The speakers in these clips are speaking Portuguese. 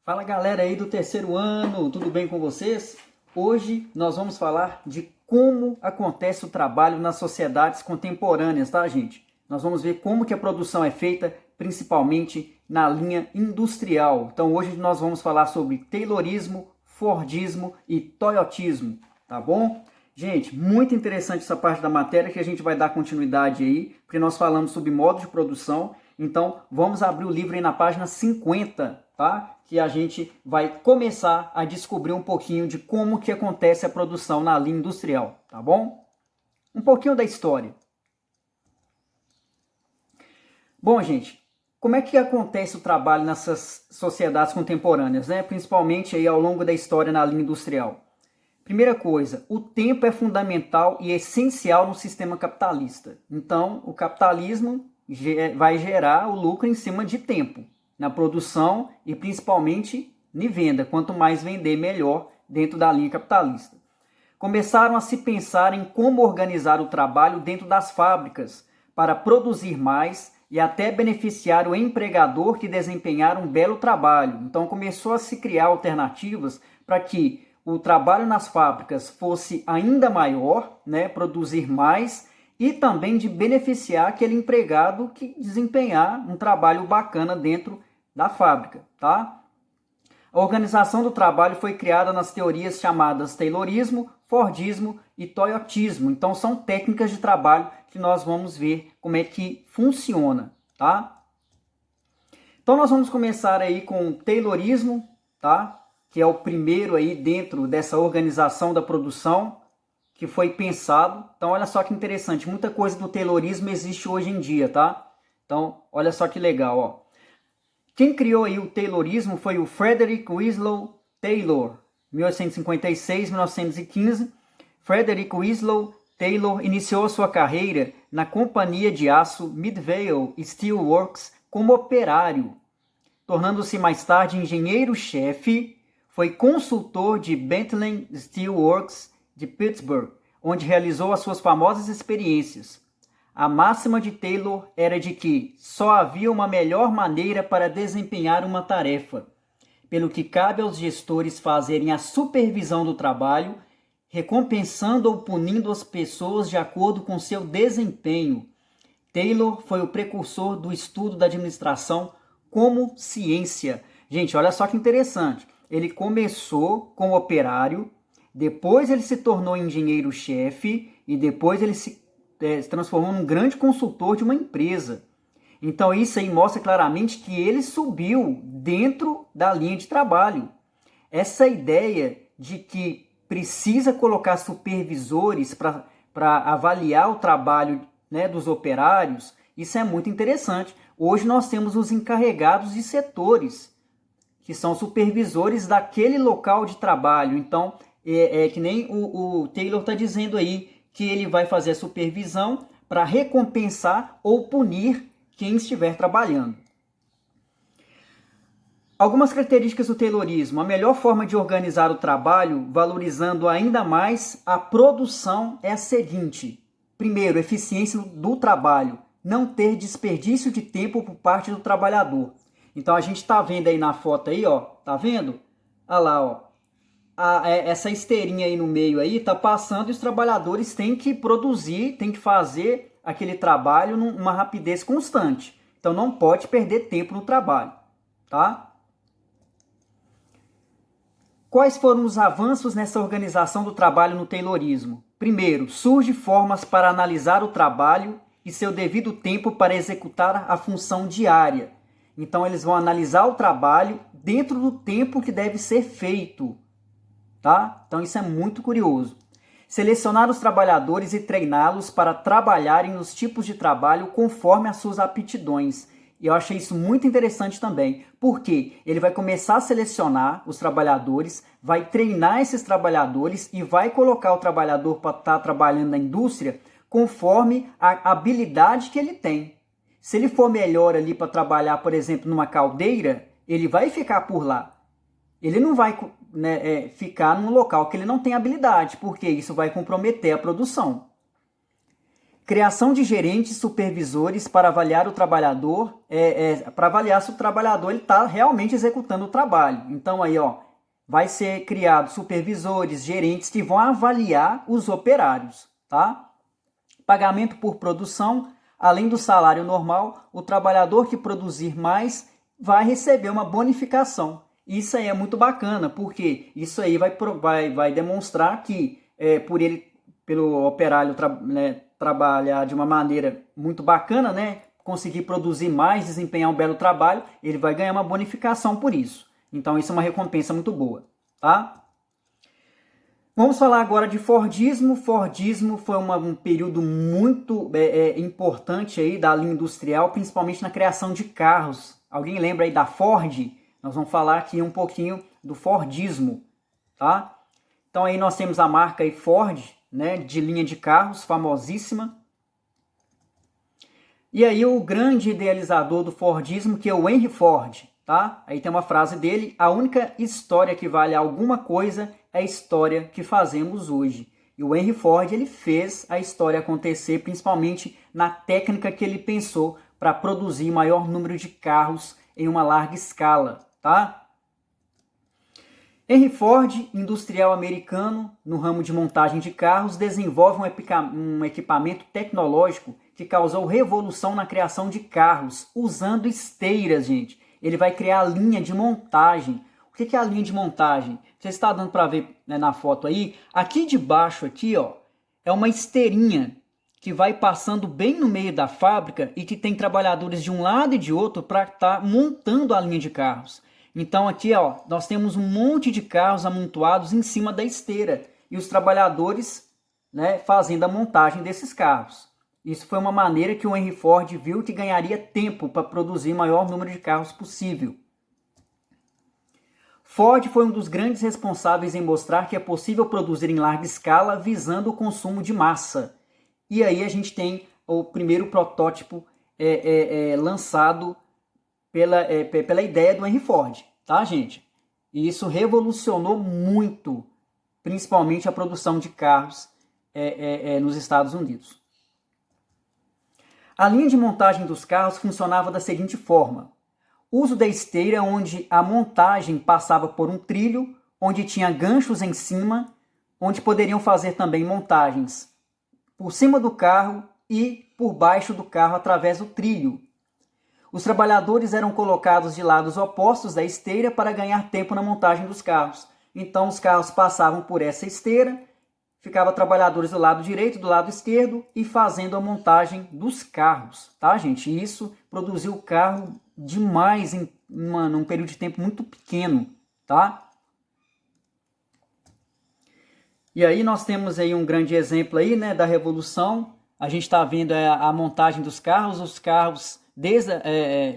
Fala galera aí do terceiro ano, tudo bem com vocês? Hoje nós vamos falar de como acontece o trabalho nas sociedades contemporâneas, tá gente? Nós vamos ver como que a produção é feita, principalmente na linha industrial. Então hoje nós vamos falar sobre Taylorismo, Fordismo e Toyotismo, tá bom? Gente, muito interessante essa parte da matéria que a gente vai dar continuidade aí, porque nós falamos sobre modo de produção. Então vamos abrir o livro aí na página 50, tá? Que a gente vai começar a descobrir um pouquinho de como que acontece a produção na linha industrial, tá bom? Um pouquinho da história. Bom, gente, como é que acontece o trabalho nessas sociedades contemporâneas, né? Principalmente aí ao longo da história na linha industrial. Primeira coisa, o tempo é fundamental e essencial no sistema capitalista. Então, o capitalismo vai gerar o lucro em cima de tempo, na produção e principalmente em venda. Quanto mais vender, melhor dentro da linha capitalista. Começaram a se pensar em como organizar o trabalho dentro das fábricas para produzir mais e até beneficiar o empregador que desempenhar um belo trabalho. Então começou a se criar alternativas para que o trabalho nas fábricas fosse ainda maior, né, produzir mais e também de beneficiar aquele empregado que desempenhar um trabalho bacana dentro da fábrica, tá? A organização do trabalho foi criada nas teorias chamadas Taylorismo, Fordismo e Toyotismo. Então são técnicas de trabalho que nós vamos ver como é que funciona, tá? Então nós vamos começar aí com o Taylorismo, tá? Que é o primeiro aí dentro dessa organização da produção que foi pensado. Então olha só que interessante, muita coisa do Taylorismo existe hoje em dia, tá? Então olha só que legal, ó. Quem criou aí o Taylorismo foi o Frederick Winslow Taylor, 1856-1915. Frederick Winslow Taylor iniciou sua carreira na companhia de aço Midvale Steel Works como operário, tornando-se mais tarde engenheiro-chefe. Foi consultor de Bentley Steel Works de Pittsburgh, onde realizou as suas famosas experiências. A máxima de Taylor era de que só havia uma melhor maneira para desempenhar uma tarefa, pelo que cabe aos gestores fazerem a supervisão do trabalho, recompensando ou punindo as pessoas de acordo com seu desempenho. Taylor foi o precursor do estudo da administração como ciência. Gente, olha só que interessante. Ele começou como operário, depois ele se tornou engenheiro-chefe e depois ele se transformou num grande consultor de uma empresa. Então isso aí mostra claramente que ele subiu dentro da linha de trabalho. Essa ideia de que precisa colocar supervisores para avaliar o trabalho, né, dos operários, isso é muito interessante. Hoje nós temos os encarregados de setores, que são supervisores daquele local de trabalho. Então, é que nem o Taylor está dizendo aí, que ele vai fazer a supervisão para recompensar ou punir quem estiver trabalhando. Algumas características do Taylorismo. A melhor forma de organizar o trabalho, valorizando ainda mais a produção, é a seguinte. Primeiro, eficiência do trabalho. Não ter desperdício de tempo por parte do trabalhador. Então a gente está vendo aí na foto aí, ó, tá vendo? Olha lá, ó, essa esteirinha aí no meio aí tá passando e os trabalhadores têm que produzir, têm que fazer aquele trabalho numa rapidez constante. Então não pode perder tempo no trabalho, tá? Quais foram os avanços nessa organização do trabalho no Taylorismo? Primeiro, surgem formas para analisar o trabalho e seu devido tempo para executar a função diária. Então eles vão analisar o trabalho dentro do tempo que deve ser feito, tá? Então isso é muito curioso. Selecionar os trabalhadores e treiná-los para trabalharem nos tipos de trabalho conforme as suas aptidões. E eu achei isso muito interessante também, porque ele vai começar a selecionar os trabalhadores, vai treinar esses trabalhadores e vai colocar o trabalhador para estar trabalhando na indústria conforme a habilidade que ele tem. Se ele for melhor ali para trabalhar, por exemplo, numa caldeira, ele vai ficar por lá. Ele não vai, né, ficar num local que ele não tem habilidade, porque isso vai comprometer a produção. Criação de gerentes supervisores para avaliar o trabalhador, para avaliar se o trabalhador está realmente executando o trabalho. Então aí, ó, vai ser criado supervisores, gerentes que vão avaliar os operários, tá? Pagamento por produção, além do salário normal, o trabalhador que produzir mais vai receber uma bonificação. Isso aí é muito bacana, porque isso aí vai demonstrar que pelo operário trabalhar de uma maneira muito bacana, né, conseguir produzir mais, desempenhar um belo trabalho, ele vai ganhar uma bonificação por isso. Então isso é uma recompensa muito boa, tá? Vamos falar agora de Fordismo. Fordismo foi um período muito importante aí da linha industrial, principalmente na criação de carros. Alguém lembra aí da Ford? Nós vamos falar aqui um pouquinho do Fordismo, tá? Então aí nós temos a marca aí Ford, né, de linha de carros, famosíssima. E aí o grande idealizador do Fordismo, que é o Henry Ford, tá? Aí tem uma frase dele: a única história que vale alguma coisa é a história que fazemos hoje. E o Henry Ford, ele fez a história acontecer, principalmente na técnica que ele pensou para produzir maior número de carros em uma larga escala, tá? Henry Ford, industrial americano no ramo de montagem de carros, desenvolve um equipamento tecnológico que causou revolução na criação de carros, usando esteiras, gente. Ele vai criar a linha de montagem. O que é a linha de montagem? Você está dando para ver, né, na foto aí. Aqui de baixo, aqui, ó, é uma esteirinha que vai passando bem no meio da fábrica e que tem trabalhadores de um lado e de outro para estar montando a linha de carros. Então aqui, ó, nós temos um monte de carros amontoados em cima da esteira e os trabalhadores, né, fazendo a montagem desses carros. Isso foi uma maneira que o Henry Ford viu que ganharia tempo para produzir o maior número de carros possível. Ford foi um dos grandes responsáveis em mostrar que é possível produzir em larga escala visando o consumo de massa. E aí a gente tem o primeiro protótipo lançado pela ideia do Henry Ford, tá, gente? E isso revolucionou muito, principalmente a produção de carros nos Estados Unidos. A linha de montagem dos carros funcionava da seguinte forma: uso da esteira, onde a montagem passava por um trilho, onde tinha ganchos em cima, onde poderiam fazer também montagens por cima do carro e por baixo do carro através do trilho. Os trabalhadores eram colocados de lados opostos da esteira para ganhar tempo na montagem dos carros. Então os carros passavam por essa esteira, ficavam trabalhadores do lado direito, do lado esquerdo e fazendo a montagem dos carros, tá, gente? E isso produziu o carro demais num período de tempo muito pequeno, tá? E aí nós temos aí um grande exemplo aí, né, da revolução. A gente está vendo a montagem dos carros, os carros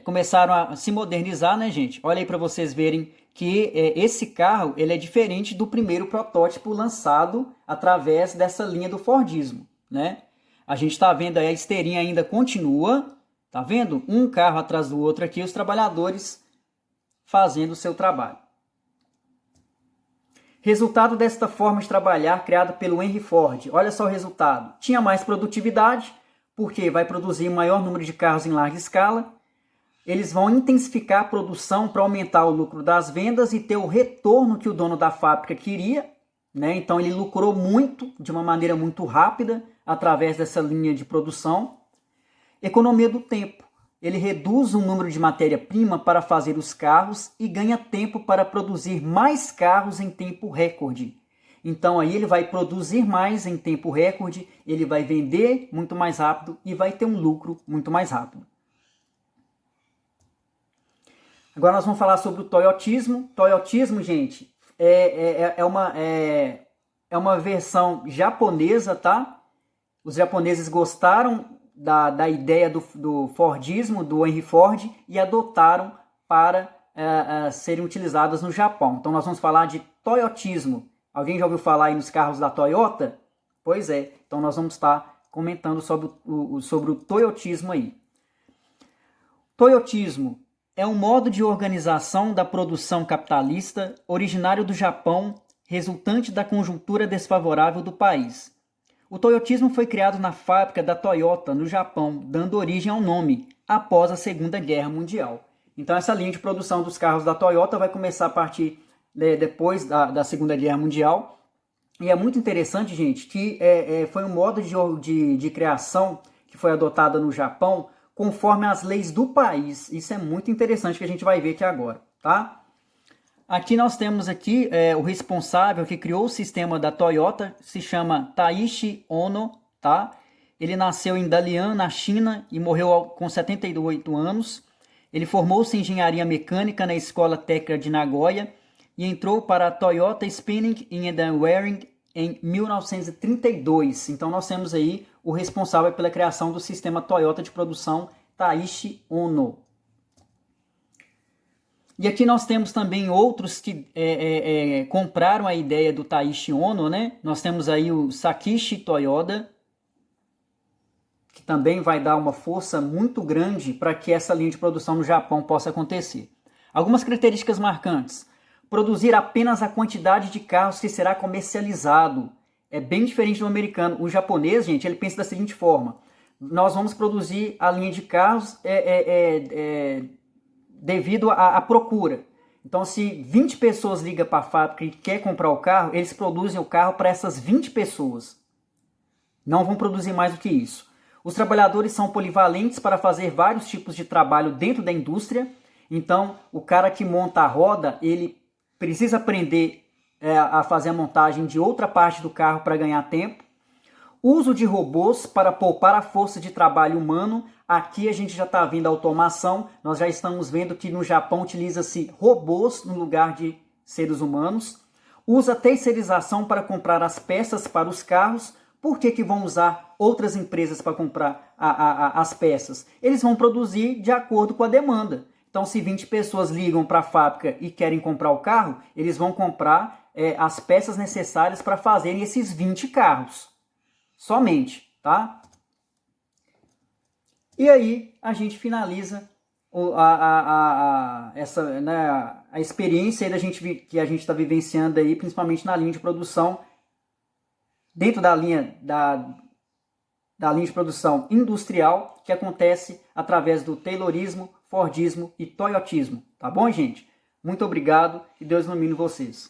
começaram a se modernizar, né, gente? Olha aí para vocês verem que esse carro ele é diferente do primeiro protótipo lançado através dessa linha do Fordismo, né? A gente está vendo aí a esteirinha ainda continua, tá vendo? Um carro atrás do outro aqui, os trabalhadores fazendo o seu trabalho. Resultado desta forma de trabalhar criada pelo Henry Ford. Olha só o resultado. Tinha mais produtividade, porque vai produzir um maior número de carros em larga escala. Eles vão intensificar a produção para aumentar o lucro das vendas e ter o retorno que o dono da fábrica queria, né? Então ele lucrou muito, de uma maneira muito rápida, através dessa linha de produção. Economia do tempo. Ele reduz o número de matéria-prima para fazer os carros e ganha tempo para produzir mais carros em tempo recorde. Então aí ele vai produzir mais em tempo recorde, ele vai vender muito mais rápido e vai ter um lucro muito mais rápido. Agora nós vamos falar sobre o toyotismo. Toyotismo, gente, é uma versão japonesa, tá? Os japoneses gostaram da ideia do Fordismo, do Henry Ford, e adotaram para serem utilizadas no Japão. Então nós vamos falar de toyotismo. Alguém já ouviu falar aí nos carros da Toyota? Pois é, então nós vamos estar comentando sobre o toyotismo aí. Toyotismo é um modo de organização da produção capitalista originário do Japão, resultante da conjuntura desfavorável do país. O toyotismo foi criado na fábrica da Toyota, no Japão, dando origem ao nome, após a Segunda Guerra Mundial. Então essa linha de produção dos carros da Toyota vai começar a partir depois da Segunda Guerra Mundial. E é muito interessante, gente, que foi um modo de criação que foi adotado no Japão conforme as leis do país. Isso é muito interessante que a gente vai ver aqui agora, tá? Aqui nós temos aqui o responsável que criou o sistema da Toyota, se chama Taishi Ono, tá? Ele nasceu em Dalian, na China, e morreu com 78 anos. Ele formou-se em engenharia mecânica na Escola Técnica de Nagoya e entrou para a Toyota Spinning and Wearing em 1932. Então nós temos aí o responsável pela criação do sistema Toyota de produção, Taishi Ono. E aqui nós temos também outros que compraram a ideia do Taishi Ono, né? Nós temos aí o Sakichi Toyoda, que também vai dar uma força muito grande para que essa linha de produção no Japão possa acontecer. Algumas características marcantes. Produzir apenas a quantidade de carros que será comercializado. É bem diferente do americano. O japonês, gente, ele pensa da seguinte forma. Nós vamos produzir a linha de carros devido à procura. Então, se 20 pessoas ligam para a fábrica e quer comprar o carro, eles produzem o carro para essas 20 pessoas. Não vão produzir mais do que isso. Os trabalhadores são polivalentes para fazer vários tipos de trabalho dentro da indústria. Então, o cara que monta a roda, ele precisa aprender a fazer a montagem de outra parte do carro para ganhar tempo. Uso de robôs para poupar a força de trabalho humano. Aqui a gente já está vendo a automação. Nós já estamos vendo que no Japão utiliza-se robôs no lugar de seres humanos. Usa terceirização para comprar as peças para os carros. Por que vão usar outras empresas para comprar as peças? Eles vão produzir de acordo com a demanda. Então, se 20 pessoas ligam para a fábrica e querem comprar o carro, eles vão comprar as peças necessárias para fazerem esses 20 carros. Somente, tá? E aí, a gente finaliza a experiência aí que a gente está vivenciando aí, principalmente na linha de produção, dentro da linha de produção industrial, que acontece através do Taylorismo, Fordismo e Toyotismo. Tá bom, gente? Muito obrigado e Deus ilumine vocês.